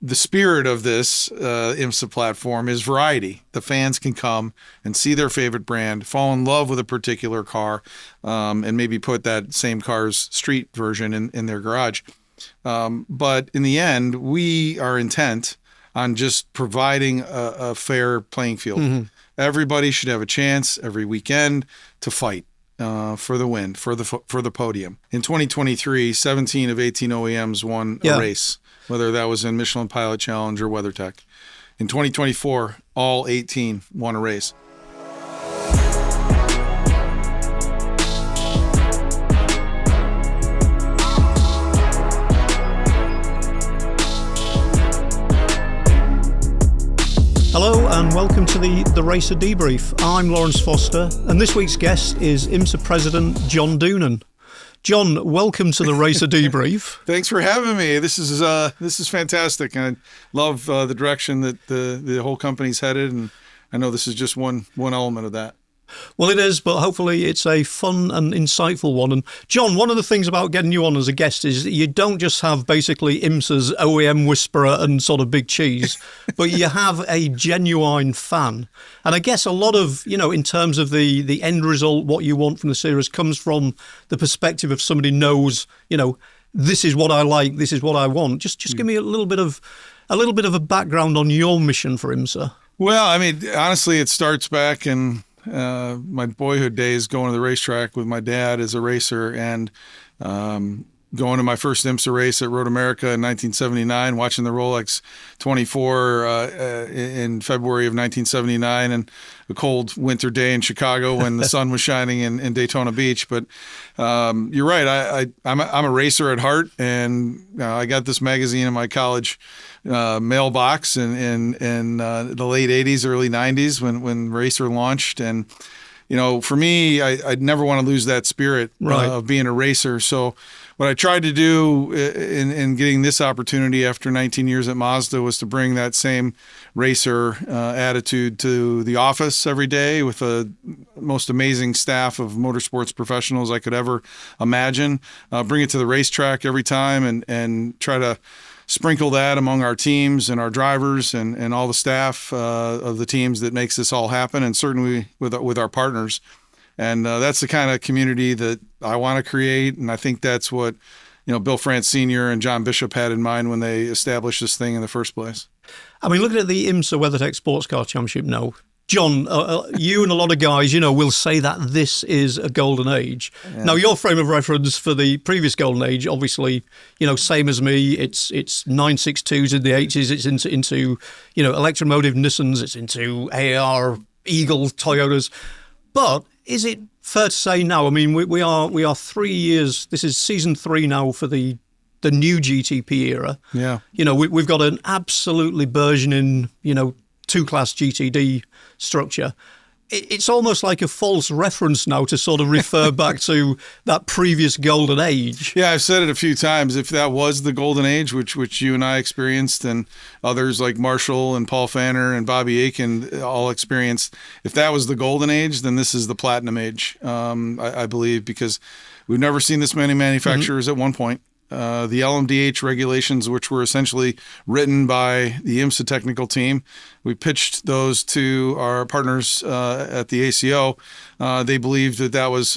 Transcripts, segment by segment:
the spirit of this IMSA platform is variety. The fans can come and see their favorite brand, fall in love with a particular car, and maybe put that same car's street version in their garage. But in the end, we are intent on just providing a fair playing field. Mm-hmm. Everybody should have a chance every weekend to fight for the win, for the podium. In 2023, 17 of 18 OEMs won a race, whether that was in Michelin Pilot Challenge or WeatherTech. In 2024, all 18 won a race. Hello and welcome to the RACER Debrief. I'm Laurence Foster and this week's guest is IMSA President John Doonan. John, welcome to the RACER Debrief. Thanks for having me. This is fantastic, and I love the direction that the whole company's headed, and I know this is just one element of that. Well, it is, but hopefully it's a fun and insightful one. And John, one of the things about getting you on as a guest is that you don't just have basically IMSA's OEM whisperer and sort of big cheese, but you have a genuine fan. And I guess a lot of, in terms of the end result, what you want from the series comes from the perspective of somebody knows, this is what I like, this is what I want. Just give me a little bit of a background on your mission for IMSA. Well, I mean, honestly, it starts back in my boyhood days, going to the racetrack with my dad as a racer, and going to my first IMSA race at Road America in 1979, watching the Rolex 24 in February of 1979, and a cold winter day in Chicago when the sun was shining in Daytona Beach. But you're right, I'm a racer at heart, and I got this magazine in my college mailbox in the late 80s, early 90s when RACER launched. And, for me, I'd never want to lose that spirit of being a racer. So what I tried to do in getting this opportunity after 19 years at Mazda was to bring that same racer attitude to the office every day with the most amazing staff of motorsports professionals I could ever imagine. Bring it to the racetrack every time and try to sprinkle that among our teams and our drivers and all the staff of the teams that makes this all happen, and certainly with our partners. And that's the kind of community that I want to create, and I think that's what Bill France Sr. and John Bishop had in mind when they established this thing in the first place. I mean, looking at the IMSA WeatherTech Sportscar Championship now, John, you and a lot of guys, will say that this is a golden age. Yeah. Now, your frame of reference for the previous golden age, obviously, same as me, it's 962s in the 80s, it's into electromotive Nissans, it's into AR, Eagle, Toyotas. But is it fair to say now, I mean, we are 3 years, this is season 3 now for the new GTP era. Yeah. We've got an absolutely burgeoning, 2-class GTD structure. It's almost like a false reference now to sort of refer back to that previous golden age. Yeah, I've said it a few times. If that was the golden age, which you and I experienced, and others like Marshall and Paul Fanner and Bobby Aiken all experienced, if that was the golden age, then this is the platinum age, I believe, because we've never seen this many manufacturers at one point. The LMDH regulations, which were essentially written by the IMSA technical team, we pitched those to our partners at the ACO. They believed that was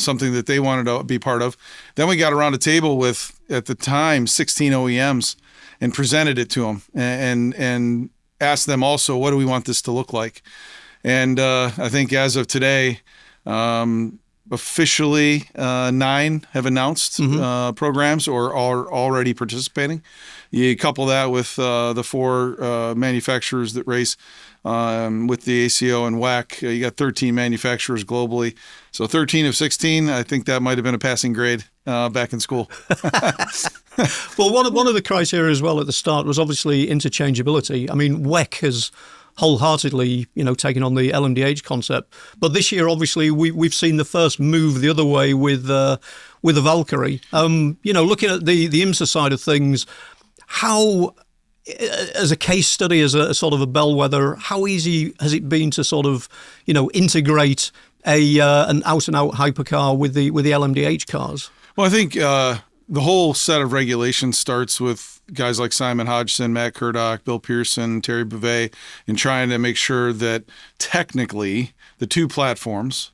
something that they wanted to be part of. Then we got around a table with, at the time, 16 OEMs and presented it to them and asked them also, what do we want this to look like? And I think as of today, officially, 9 have announced programs or are already participating. You couple that with the 4 manufacturers that race with the ACO and WEC. You got 13 manufacturers globally. So 13 of 16, I think that might have been a passing grade back in school. Well, one of the criteria as well at the start was obviously interchangeability. I mean, WEC has wholeheartedly, taking on the LMDH concept. But this year, obviously, we've seen the first move the other way with the Valkyrie. Looking at the IMSA side of things, how, as a case study, as a sort of a bellwether, how easy has it been to sort of, integrate an out-and-out hypercar with the LMDH cars? Well, I think the whole set of regulations starts with guys like Simon Hodgson, Matt Kurdock, Bill Pearson, Terry Bouvet, in trying to make sure that technically the two platforms,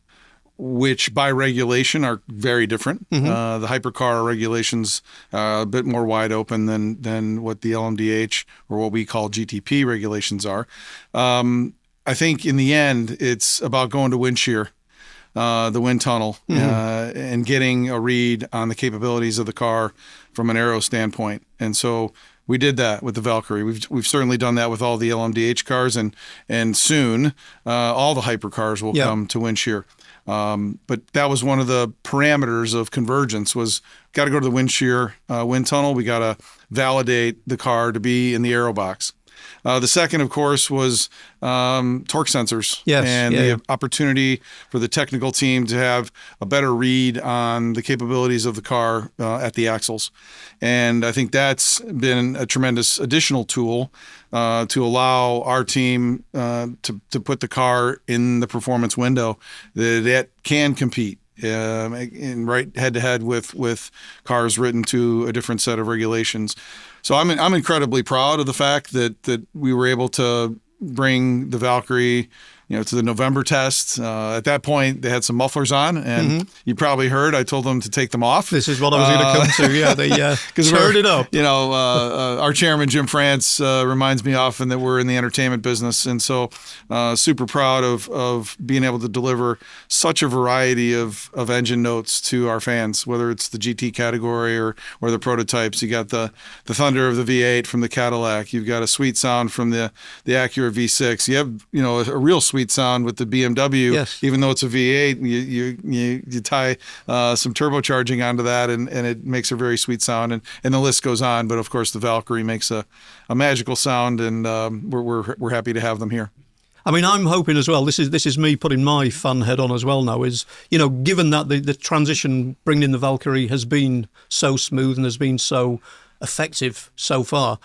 which by regulation are very different. The Hypercar regulations are a bit more wide open than what the LMDH or what we call GTP regulations are. I think in the end, it's about going to wind shear, the wind tunnel, and getting a read on the capabilities of the car from an aero standpoint. And so we did that with the Valkyrie. We've certainly done that with all the LMDH cars, and soon all the hypercars will come to wind shear. But that was one of the parameters of convergence, was got to go to the wind shear wind tunnel. We got to validate the car to be in the aero box. The second, of course, was torque sensors, the opportunity for the technical team to have a better read on the capabilities of the car at the axles. And I think that's been a tremendous additional tool to allow our team to put the car in the performance window that it can compete in right head-to-head with cars written to a different set of regulations. So I'm incredibly proud of the fact that we were able to bring the Valkyrie, to the November test. At that point, they had some mufflers on, and you probably heard I told them to take them off. This is what I was going to come to. Yeah, they stirred it up. Our chairman Jim France reminds me often that we're in the entertainment business, and so super proud of being able to deliver such a variety of engine notes to our fans, whether it's the GT category or the prototypes. You got the thunder of the V8 from the Cadillac. You've got a sweet sound from the Acura V6. You have a real sweet sound with the BMW, even though it's a V8. You tie some turbocharging onto that, and it makes a very sweet sound, and the list goes on. But of course, the Valkyrie makes a magical sound, and we're happy to have them here. I mean, I'm hoping as well, this is me putting my fun head on as well now, is, given that the transition bringing in the Valkyrie has been so smooth and has been so effective so far,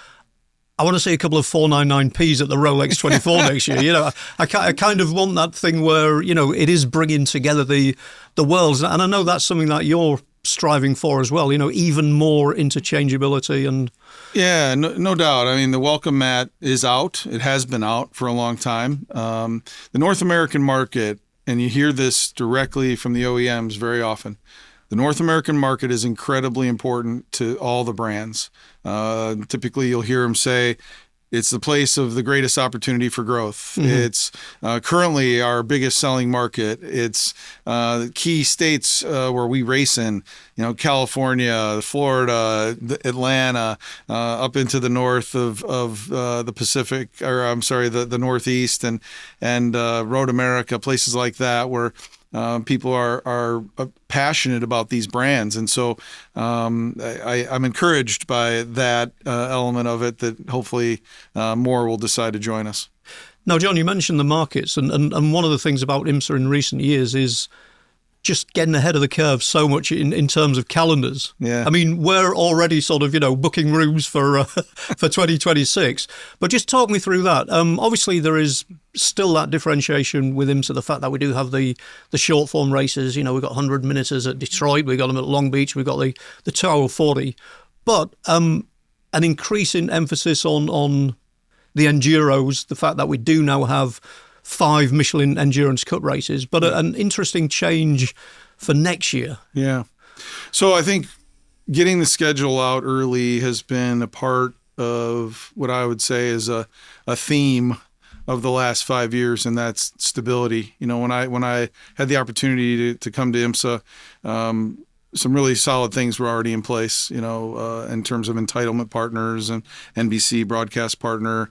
I want to see a couple of 499Ps at the Rolex 24 next year. I kind of want that thing where, it is bringing together the worlds. And I know that's something that you're striving for as well, even more interchangeability. And yeah, no doubt. I mean, the welcome mat is out. It has been out for a long time. The North American market, and you hear this directly from the OEMs very often, the North American market is incredibly important to all the brands. Typically, you'll hear them say, it's the place of the greatest opportunity for growth. It's currently our biggest selling market. It's key states where we race in, California, Florida, Atlanta, up into the north of the Pacific, or I'm sorry, the Northeast, and Road America, places like that where people are passionate about these brands. And so I'm encouraged by that element of it, that hopefully more will decide to join us. Now, John, you mentioned the markets, and one of the things about IMSA in recent years is just getting ahead of the curve so much in terms of calendars. Yeah. I mean, we're already sort of, booking rooms for 2026. But just talk me through that. Obviously, there is still that differentiation with IMSA, the fact that we do have the short form races. We've got 100 minuters at Detroit, we've got them at Long Beach, we've got the 2 hour 40. But an increasing emphasis on the enduros, the fact that we do now have 5 Michelin Endurance Cup races, but an interesting change for next year. Yeah. So I think getting the schedule out early has been a part of what I would say is a theme of the last 5 years, and that's stability. When I had the opportunity to come to IMSA, some really solid things were already in place, in terms of entitlement partners and NBC broadcast partner.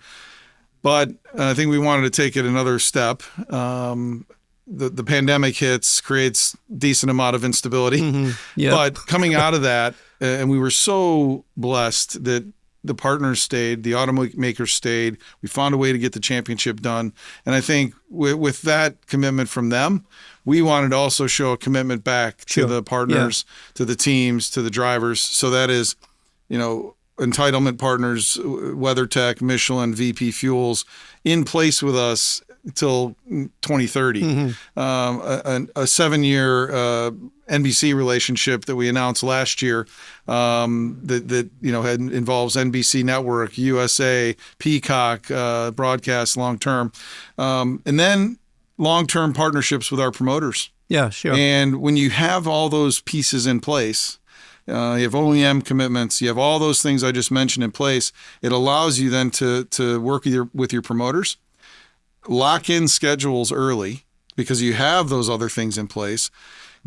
But I think we wanted to take it another step. The pandemic hits, creates decent amount of instability. But coming out of that, and we were so blessed that the partners stayed, the automakers stayed. We found a way to get the championship done. And I think with that commitment from them, we wanted to also show a commitment back to the partners, to the teams, to the drivers. So that is, entitlement partners, WeatherTech, Michelin, VP Fuels, in place with us till 2030. A 7-year NBC relationship that we announced last year that involves NBC Network, USA, Peacock, broadcast long term, and then long-term partnerships with our promoters. Yeah, sure. And when you have all those pieces in place, you have OEM commitments, you have all those things I just mentioned in place, it allows you then to work with your promoters, lock in schedules early because you have those other things in place,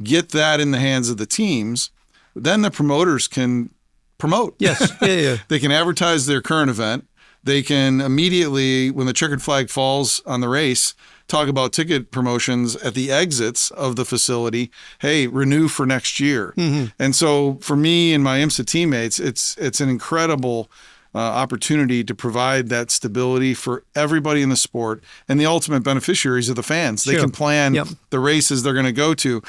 get that in the hands of the teams, then the promoters can promote. Yes, yeah. They can advertise their current event. They can immediately, when the checkered flag falls on the race, talk about ticket promotions at the exits of the facility. Hey, renew for next year. And so for me and my IMSA teammates, it's an incredible opportunity to provide that stability for everybody in the sport and the ultimate beneficiaries of the fans. They can plan the races they're going to go to.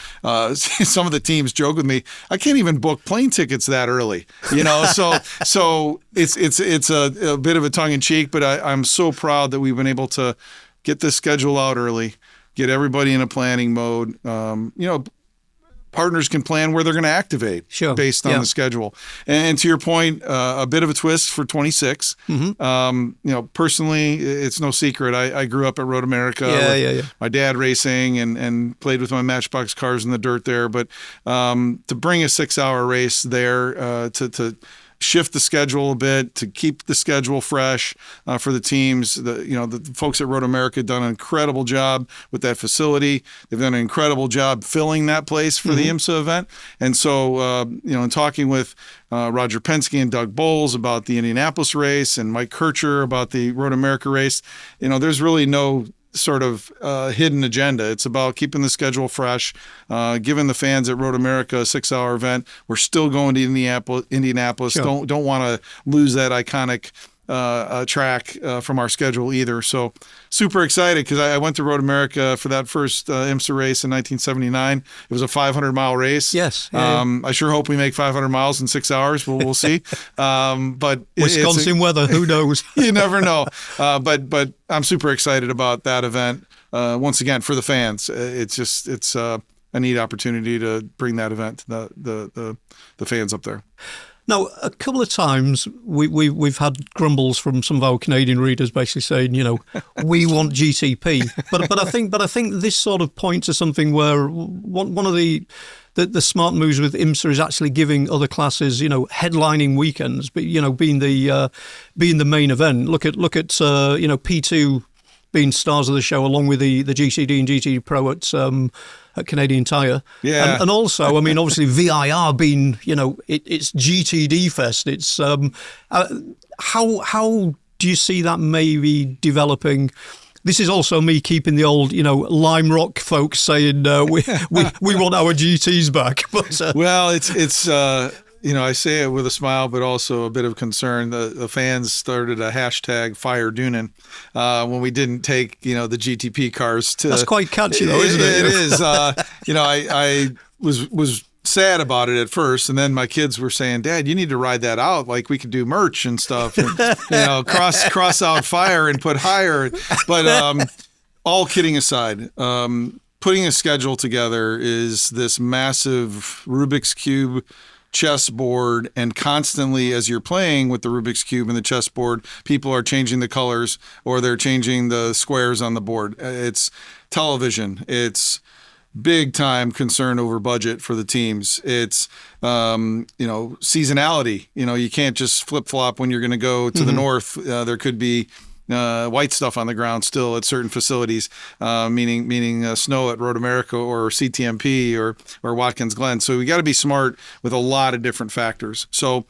Some of the teams joke with me, I can't even book plane tickets that early, so it's a bit of a tongue in cheek, but I'm so proud that we've been able to get this schedule out early, get everybody in a planning mode. Partners can plan where they're going to activate based on the schedule. And to your point, a bit of a twist for 26. Personally, it's no secret. I grew up at Road America with my dad racing and played with my Matchbox cars in the dirt there. But to bring a 6-hour race there, to shift the schedule a bit, to keep the schedule fresh for the teams. The folks at Road America have done an incredible job with that facility. They've done an incredible job filling that place for the IMSA event. And so, in talking with Roger Penske and Doug Bowles about the Indianapolis race and Mike Kircher about the Road America race, there's really no sort of hidden agenda. It's about keeping the schedule fresh, giving the fans at Road America a 6-hour event. We're still going to Indianapolis. Don't want to lose that iconic track from our schedule either. So super excited because I went to Road America for that first IMSA race in 1979. It was a 500-mile race. Yes. I sure hope we make 500 miles in 6 hours. We'll see. But Wisconsin weather, who knows? You never know. But I'm super excited about that event. Once again, for the fans, it's a neat opportunity to bring that event to the fans up there. Now, a couple of times we've had grumbles from some of our Canadian readers, basically saying, we want GTP. But I think this sort of points to something where one of the smart moves with IMSA is actually giving other classes, headlining weekends, but being the main event. Look at P2 being stars of the show, along with the GTD and GTD Pro at Canadian Tire. Yeah. And also, obviously VIR being, it's GTD Fest. It's how do you see that maybe developing? This is also me keeping the old, Lime Rock folks saying we want our GTs back. But well, it's I say it with a smile, but also a bit of concern. The fans started a hashtag Fire Doonan when we didn't take, the GTP cars to. That's quite catchy, though, isn't it? It is. I was sad about it at first, and then my kids were saying, "Dad, you need to ride that out. Like we could do merch and stuff, and cross out Fire and put higher." But all kidding aside. Putting a schedule together is this massive Rubik's Cube chessboard, and constantly as you're playing with the Rubik's Cube and the chessboard, people are changing the colors or they're changing the squares on the board. It's television. It's big time concern over budget for the teams. It's seasonality. You can't just flip flop when you're going to go to the north. There could be white stuff on the ground still at certain facilities, meaning snow at Road America or CTMP or Watkins Glen. So we got to be smart with a lot of different factors. So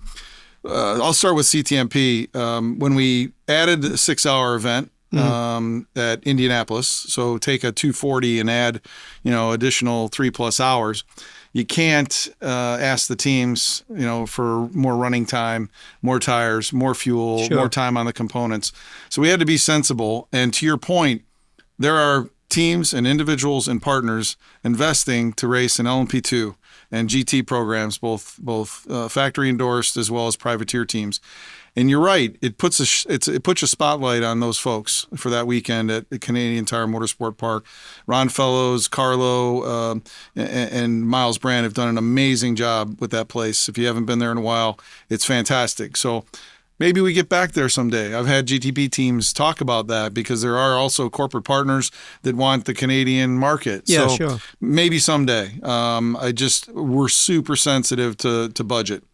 I'll start with CTMP. When we added a 6-hour event at Indianapolis, so take a 240 and add, additional 3+ hours. You can't ask the teams, for more running time, more tires, more fuel, more time on the components. So we had to be sensible. And to your point, there are teams and individuals and partners investing to race in LMP2 and GT programs, both factory endorsed as well as privateer teams. And you're right, it puts a spotlight on those folks for that weekend at the Canadian Tire Motorsport Park. Ron Fellows, Carlo, and Miles Brand have done an amazing job with that place. If you haven't been there in a while, it's fantastic. So maybe we get back there someday. I've had GTP teams talk about that because there are also corporate partners that want the Canadian market. Yeah, so sure. maybe someday. We're super sensitive to budget.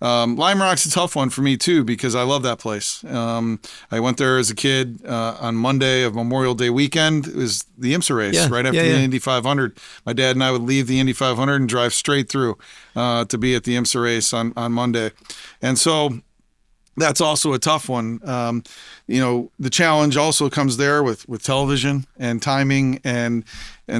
Lime Rock's a tough one for me too because I love that place. I went there as a kid on Monday of Memorial Day weekend. It was the IMSA race right after the Indy 500. My dad and I would leave the Indy 500 and drive straight through to be at the IMSA race on Monday. And so that's also a tough one. The challenge also comes there with television and timing, and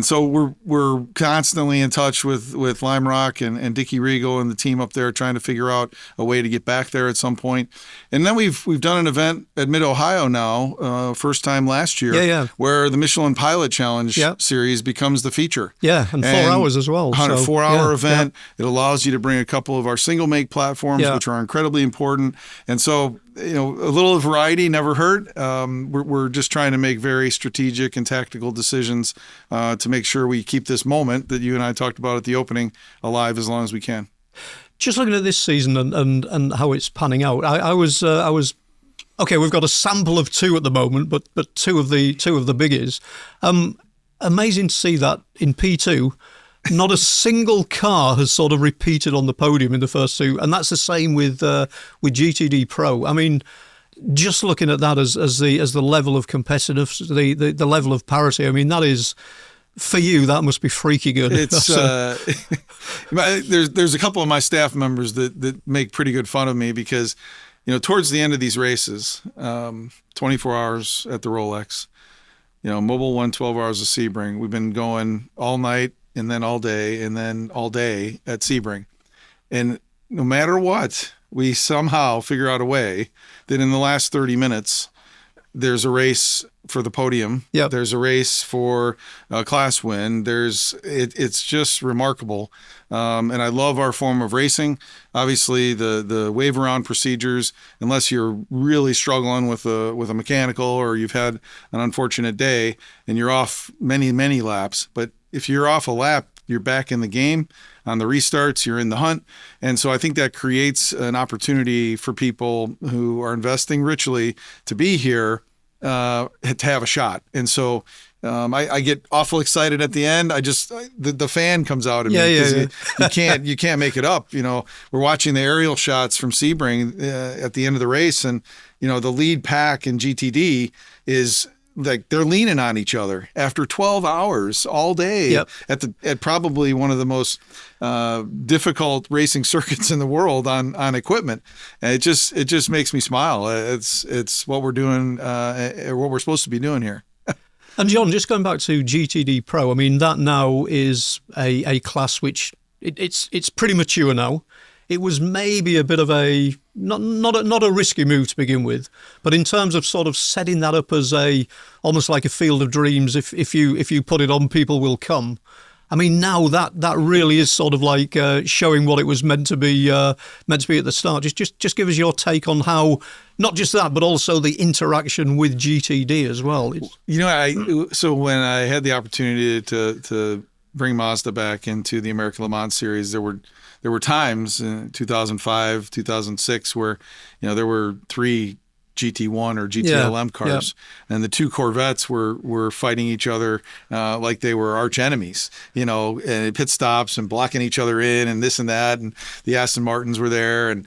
so we're constantly in touch with Lime Rock and Dickie Regal and the team up there trying to figure out a way to get back there at some point. And then we've done an event at Mid-Ohio now, first time last year, where the Michelin Pilot Challenge series becomes the feature. Yeah, and 4 hours as well. 4-hour event. It allows you to bring a couple of our single make platforms, which are incredibly important. And so, a little variety never hurt. We're just trying to make very strategic and tactical decisions to make sure we keep this moment that you and I talked about at the opening alive as long as we can. Just looking at this season and how it's panning out, I was okay. We've got a sample of two at the moment, but two of the biggies. Amazing to see that in P2. Not a single car has sort of repeated on the podium in the first two, and that's the same with GTD Pro. I mean, just looking at that as the level of competitiveness, the level of parity. I mean, that is, for you, that must be freaky good. It's there's a couple of my staff members that make pretty good fun of me because, towards the end of these races, 24 hours at the Rolex, Mobile won 12 hours of Sebring. We've been going all night and then all day and then all day at Sebring. And no matter what, we somehow figure out a way that in the last 30 minutes, there's a race for the podium. Yep. There's a race for a class win. It's just remarkable. And I love our form of racing. Obviously, the wave around procedures, unless you're really struggling with a mechanical or you've had an unfortunate day and you're off many, many laps. But if you're off a lap, you're back in the game. On the restarts, you're in the hunt. And so I think that creates an opportunity for people who are investing richly to be here to have a shot. And so I get awful excited at the end. The fan comes out of me because you can't make it up. We're watching the aerial shots from Sebring at the end of the race, and the lead pack in GTD is like they're leaning on each other after 12 hours all day at probably one of the most difficult racing circuits in the world on equipment. And it just makes me smile. It's what we're doing, what we're supposed to be doing here. And John, just going back to GTD Pro, I mean, that now is a class which it's pretty mature now. It was maybe a bit of a not a risky move to begin with, but in terms of sort of setting that up as almost like a field of dreams, if you put it on, people will come. I mean, now that really is sort of like showing what it was meant to be at the start. Just give us your take on how not just that, but also the interaction with GTD as well. So when I had the opportunity to bring Mazda back into the American Le Mans series, there were times in 2005, 2006 where there were 3 GT1 or GTLM cars, and the 2 Corvettes were fighting each other like they were arch enemies, and pit stops and blocking each other in and this and that, and the Aston Martins were there. And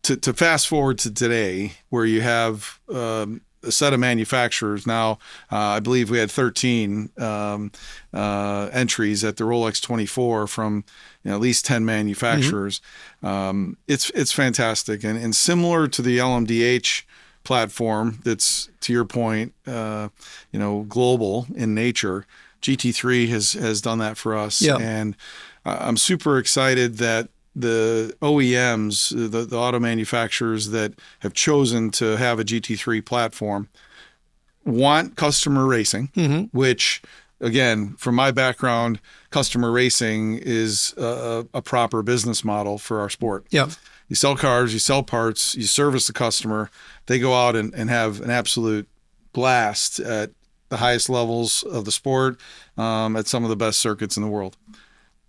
to fast forward to today, where you have a set of manufacturers now, I believe we had 13 entries at the Rolex 24 from at least 10 manufacturers. It's fantastic, and similar to the LMDH platform that's, to your point, global in nature. GT3 has done that for us, and I'm super excited that the OEMs, the auto manufacturers that have chosen to have a GT3 platform, want customer racing, which, again, from my background, customer racing is a proper business model for our sport. You sell cars, you sell parts, you service the customer. They go out and have an absolute blast at the highest levels of the sport, at some of the best circuits in the world.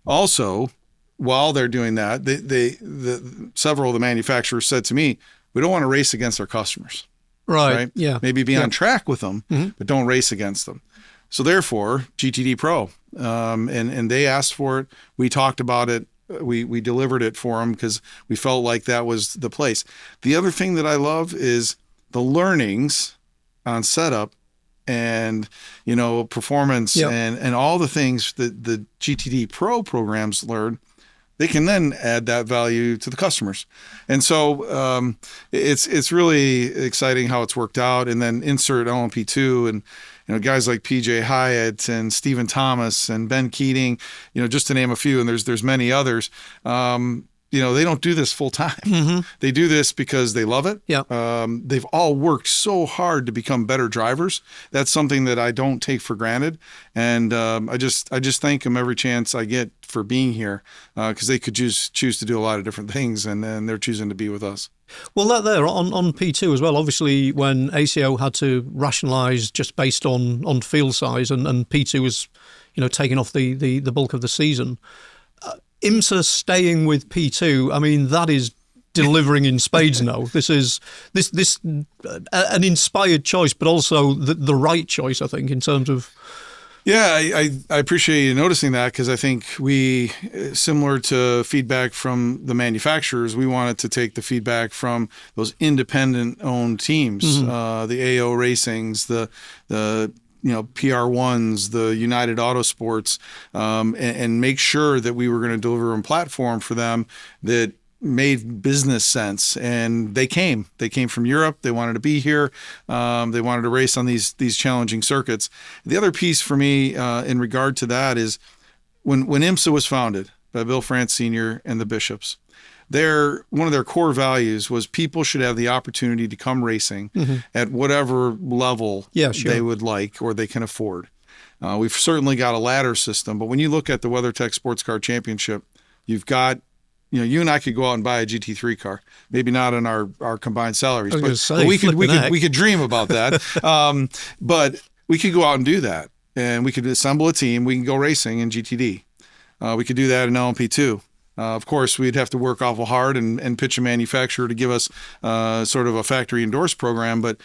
Also, while they're doing that, several of the manufacturers said to me, we don't want to race against our customers. Right? Yeah. Maybe be on track with them, but don't race against them. So therefore, GTD Pro, and they asked for it. We talked about it. We delivered it for them because we felt like that was the place. The other thing that I love is the learnings on setup and, performance and all the things that the GTD Pro programs learn. They can then add that value to the customers. And so it's really exciting how it's worked out. And then insert LMP2 and guys like PJ Hyatt and Stephen Thomas and Ben Keating, just to name a few, and there's many others. They don't do this full time. They do this because they love it. Yeah. They've all worked so hard to become better drivers. That's something that I don't take for granted. And I just thank them every chance I get for being here, because they could choose to do a lot of different things, and then they're choosing to be with us. Well, that there on P2 as well. Obviously, when ACO had to rationalise just based on field size, and P2 was, taking off the bulk of the season. IMSA staying with P2, I mean, that is delivering in spades now. This is an inspired choice, but also the right choice, I think, in terms of. Yeah, I appreciate you noticing that, because I think we, similar to feedback from the manufacturers, we wanted to take the feedback from those independent-owned teams, the AO Racings, the PR1s, the United Autosports, and make sure that we were going to deliver a platform for them that made business sense. And they came from Europe. They wanted to be here. They wanted to race on these challenging circuits. The other piece for me in regard to that is when IMSA was founded by Bill France Sr. and the Bishops, one of their core values was people should have the opportunity to come racing at whatever level they would like or they can afford. We've certainly got a ladder system, but when you look at the WeatherTech Sports Car Championship, you've got, you and I could go out and buy a GT3 car, maybe not on our combined salaries, but we could dream about that. But we could go out and do that, and we could assemble a team. We can go racing in GTD. We could do that in LMP2. Of course, we'd have to work awful hard and pitch a manufacturer to give us sort of a factory endorsed program, but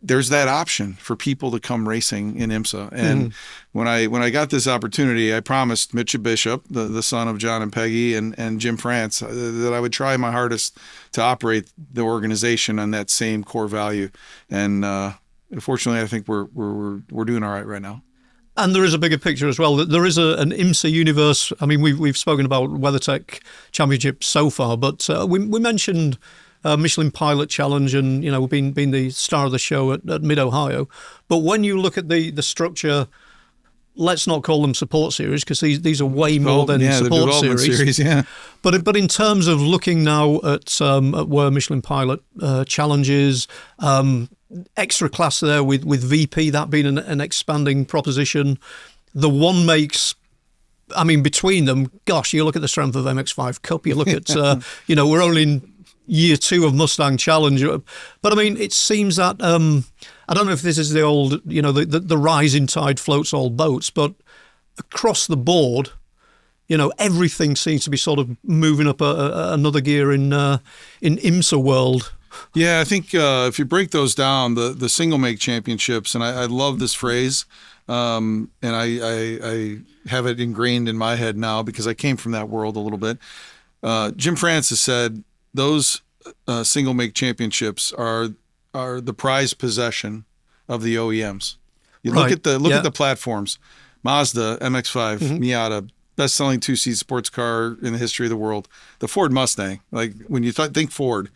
there's that option for people to come racing in IMSA. And when I got this opportunity, I promised Mitch Bishop, the son of John and Peggy, and Jim France, that I would try my hardest to operate the organization on that same core value. And fortunately, I think we're doing all right now. And there is a bigger picture as well. There is an IMSA universe. I mean, we've spoken about WeatherTech Championship so far, but we mentioned Michelin Pilot Challenge, and being the star of the show at Mid-Ohio. But when you look at the structure, let's not call them support series, because these are way more than support series. Yeah. But in terms of looking now at where Michelin Pilot challenges. Extra class there with VP, that being an expanding proposition. The one makes, I mean, between them, gosh, you look at the strength of MX-5 Cup, you look at, we're only in year 2 of Mustang Challenge. But I mean, it seems that, I don't know if this is the old, the rising tide floats all boats, but across the board, everything seems to be sort of moving up another gear in IMSA world. Yeah, I think if you break those down, the single make championships, and I love this phrase, and I have it ingrained in my head now because I came from that world a little bit. Jim Francis said those single make championships are the prized possession of the OEMs. You look at the platforms, Mazda, MX-5, Miata, best-selling 2-seat sports car in the history of the world. The Ford Mustang, like when you think Ford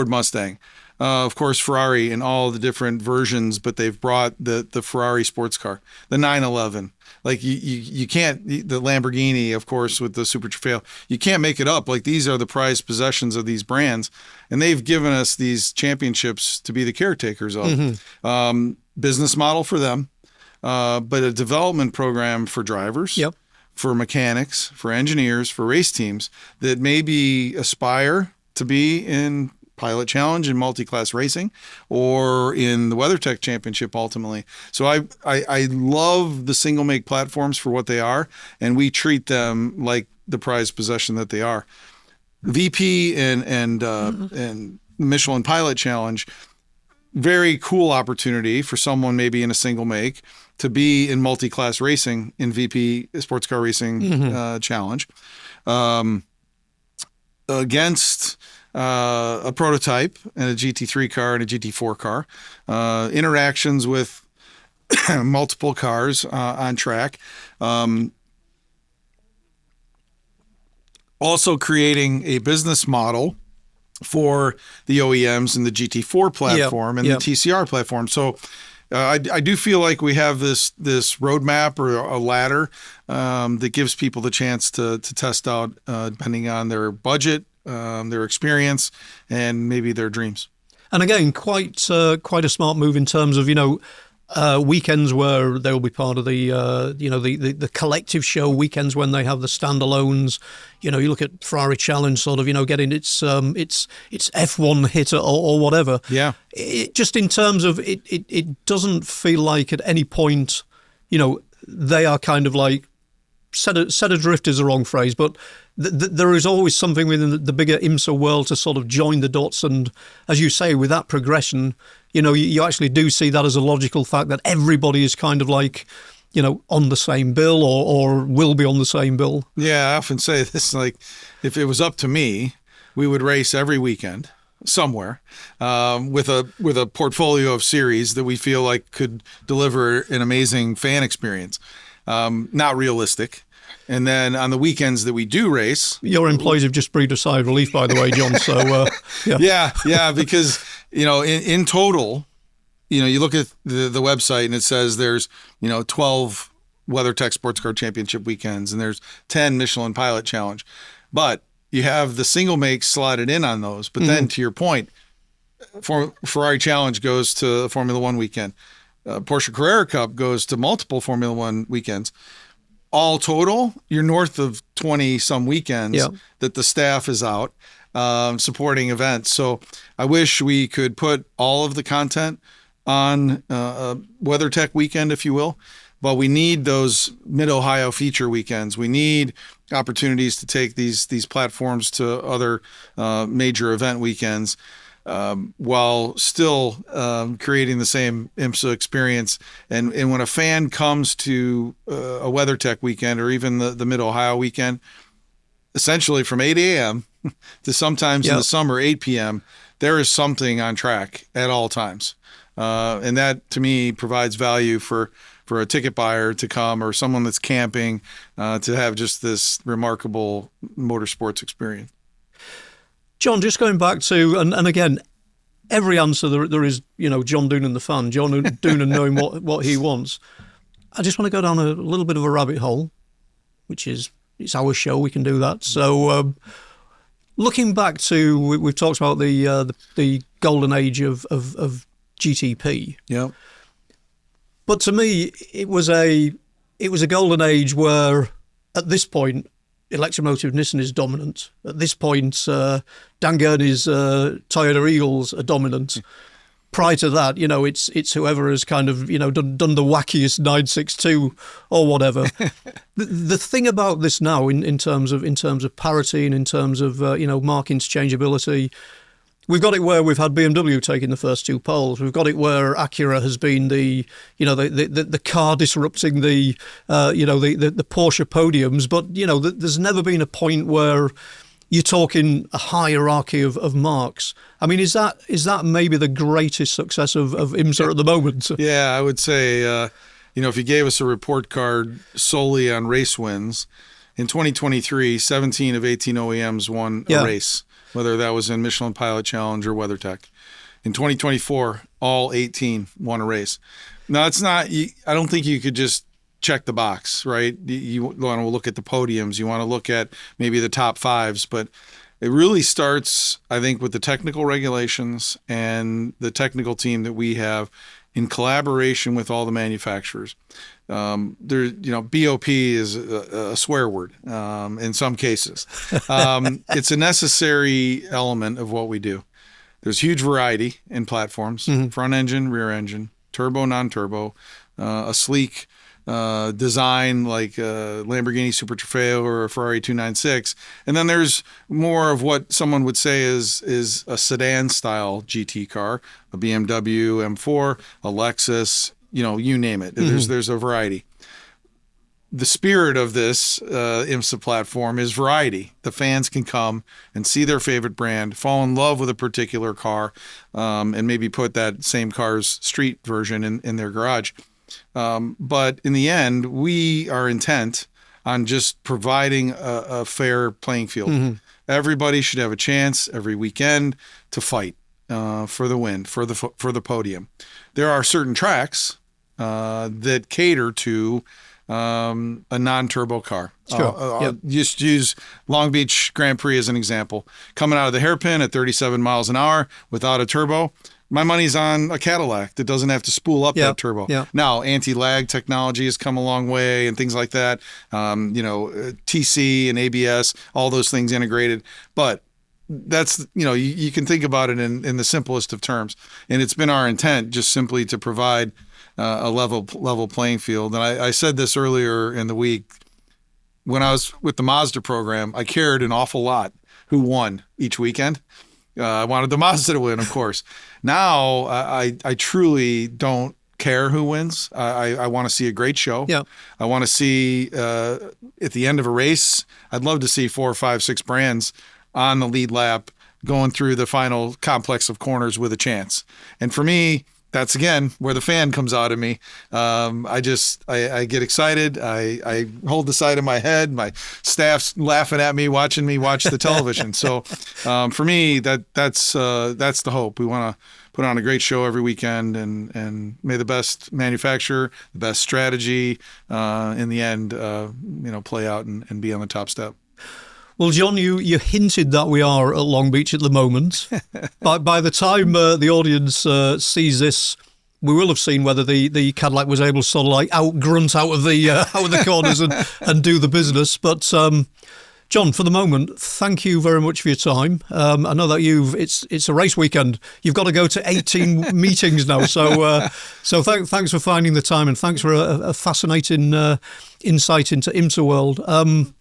Mustang, of course Ferrari in all the different versions, but they've brought the Ferrari sports car, the 911. Like you can't, the Lamborghini, of course, with the Super Trofeo, you can't make it up. Like these are the prized possessions of these brands, and they've given us these championships to be the caretakers of. Business model for them, but a development program for drivers. For mechanics, for engineers, for race teams that maybe aspire to be in Pilot Challenge and multi-class racing, or in the WeatherTech Championship ultimately. So I love the single make platforms for what they are, and we treat them like the prized possession that they are. VP and Michelin Pilot Challenge, very cool opportunity for someone maybe in a single make to be in multi-class racing in VP Sports Car Racing Challenge against a prototype and a GT3 car and a GT4 car, interactions with multiple cars on track. Also creating a business model for the OEMs and the GT4 platform and the TCR platform. So I do feel like we have this roadmap or a ladder that gives people the chance to test out depending on their budget, their experience, and maybe their dreams. And again, quite a smart move in terms of, weekends where they will be part of the the collective show, weekends when they have the standalones. You look at Ferrari Challenge, sort of, getting its F1 hit or whatever. Yeah. Just in terms of it doesn't feel like at any point, they are kind of like set adrift is the wrong phrase, but there is always something within the bigger IMSA world to sort of join the dots. And as you say, with that progression, you actually do see that as a logical fact that everybody is kind of like, on the same bill or will be on the same bill. Yeah, I often say this, like, if it was up to me, we would race every weekend somewhere with a portfolio of series that we feel like could deliver an amazing fan experience. Not realistic. And then on the weekends that we do race, your employees have just breathed a sigh of relief, by the way, John. So yeah, because in total, you look at the website and it says there's 12 WeatherTech Sports Car Championship weekends and there's 10 Michelin Pilot Challenge, but you have the single makes slotted in on those. But then, to your point, Ferrari Challenge goes to Formula One weekend. Porsche Carrera Cup goes to multiple Formula One weekends. All total, you're north of 20 some weekends that the staff is out supporting events. So I wish we could put all of the content on a WeatherTech weekend, if you will, but we need those Mid-Ohio feature weekends. We need opportunities to take these platforms to other major event weekends. While still creating the same IMSA experience. And when a fan comes to a WeatherTech weekend or even the Mid-Ohio weekend, essentially from 8 a.m. to sometimes in the summer, 8 p.m., there is something on track at all times. And that, to me, provides value for a ticket buyer to come or someone that's camping to have just this remarkable motorsports experience. John, just going back to, and again, every answer there is, John Doonan the fan, John Doonan knowing what he wants. I just want to go down a little bit of a rabbit hole, which is, it's our show, we can do that. So looking back to, we've talked about the golden age of GTP. Yeah. But to me, it was a golden age where, at this point, Electromotive Nissan is dominant. At this point, Dan Gurney's Toyota Eagles are dominant. Prior to that, it's whoever has kind of done the wackiest 962 or whatever. the thing about this now, in terms of parity and in terms of mark interchangeability, we've got it where we've had BMW taking the first two poles. We've got it where Acura has been the car disrupting the Porsche podiums. But there's never been a point where you're talking a hierarchy of marks. I mean, is that maybe the greatest success of IMSA at the moment? Yeah, I would say if you gave us a report card solely on race wins, in 2023, 17 of 18 OEMs won a race, whether that was in Michelin Pilot Challenge or WeatherTech. In 2024, all 18 won a race. Now, it's not, I don't think you could just check the box, right? You want to look at the podiums. You want to look at maybe the top fives, but it really starts, I think, with the technical regulations and the technical team that we have in collaboration with all the manufacturers. BOP is a swear word in some cases. It's a necessary element of what we do. There's huge variety in platforms, front engine, rear engine, turbo, non-turbo, a sleek design like a Lamborghini Super Trofeo or a Ferrari 296. And then there's more of what someone would say is a sedan style GT car, a BMW M4, a Lexus, you name it. There's a variety. The spirit of this IMSA platform is variety. The fans can come and see their favorite brand, fall in love with a particular car, and maybe put that same car's street version in their garage. But in the end, we are intent on just providing a fair playing field. Everybody should have a chance every weekend to fight for the win, for the podium. There are certain tracks that cater to a non-turbo car. Sure. Just use Long Beach Grand Prix as an example. Coming out of the hairpin at 37 miles an hour without a turbo, my money's on a Cadillac that doesn't have to spool up that turbo. Now, anti-lag technology has come a long way and things like that. TC and ABS, all those things integrated. But that's, you can think about it in the simplest of terms. And it's been our intent just simply to provide a level playing field. And I said this earlier in the week. When I was with the Mazda program, I cared an awful lot who won each weekend. I wanted the Mazda to win, of course. Now I truly don't care who wins. I want to see a great show. I want to see at the end of a race, I'd love to see 4, 5, 6 brands on the lead lap going through the final complex of corners with a chance. And for me, that's again where the fan comes out of me. I get excited. I hold the side of my head. My staff's laughing at me, watching me watch the television. So for me, that's the hope. We want to put on a great show every weekend, and may the best manufacturer, the best strategy, in the end, play out and be on the top step. Well, John, you hinted that we are at Long Beach at the moment. By the time the audience sees this, we will have seen whether the Cadillac was able to sort of like grunt out of the corners and do the business. But John, for the moment, thank you very much for your time. I know that it's a race weekend. You've got to go to 18 meetings now. So thanks for finding the time, and thanks for a fascinating insight into IMSA world.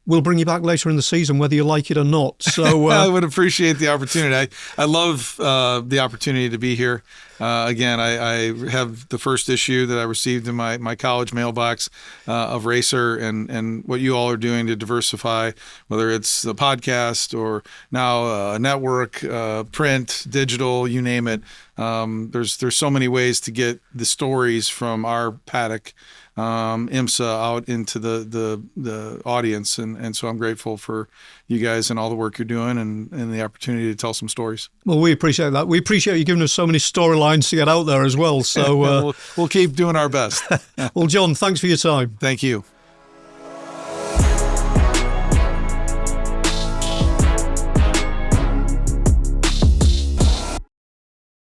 We'll bring you back later in the season, whether you like it or not. So I would appreciate the opportunity. I love the opportunity to be here. Again, I have the first issue that I received in my college mailbox of RACER, and what you all are doing to diversify, whether it's the podcast or now a network, print, digital, you name it. There's so many ways to get the stories from our paddock, IMSA, out into the audience, and so I'm grateful for you guys and all the work you're doing and the opportunity to tell some stories. Well, we appreciate that. We appreciate you giving us so many storylines to get out there as well. So we'll keep doing our best. Well, John, thanks for your time. Thank you.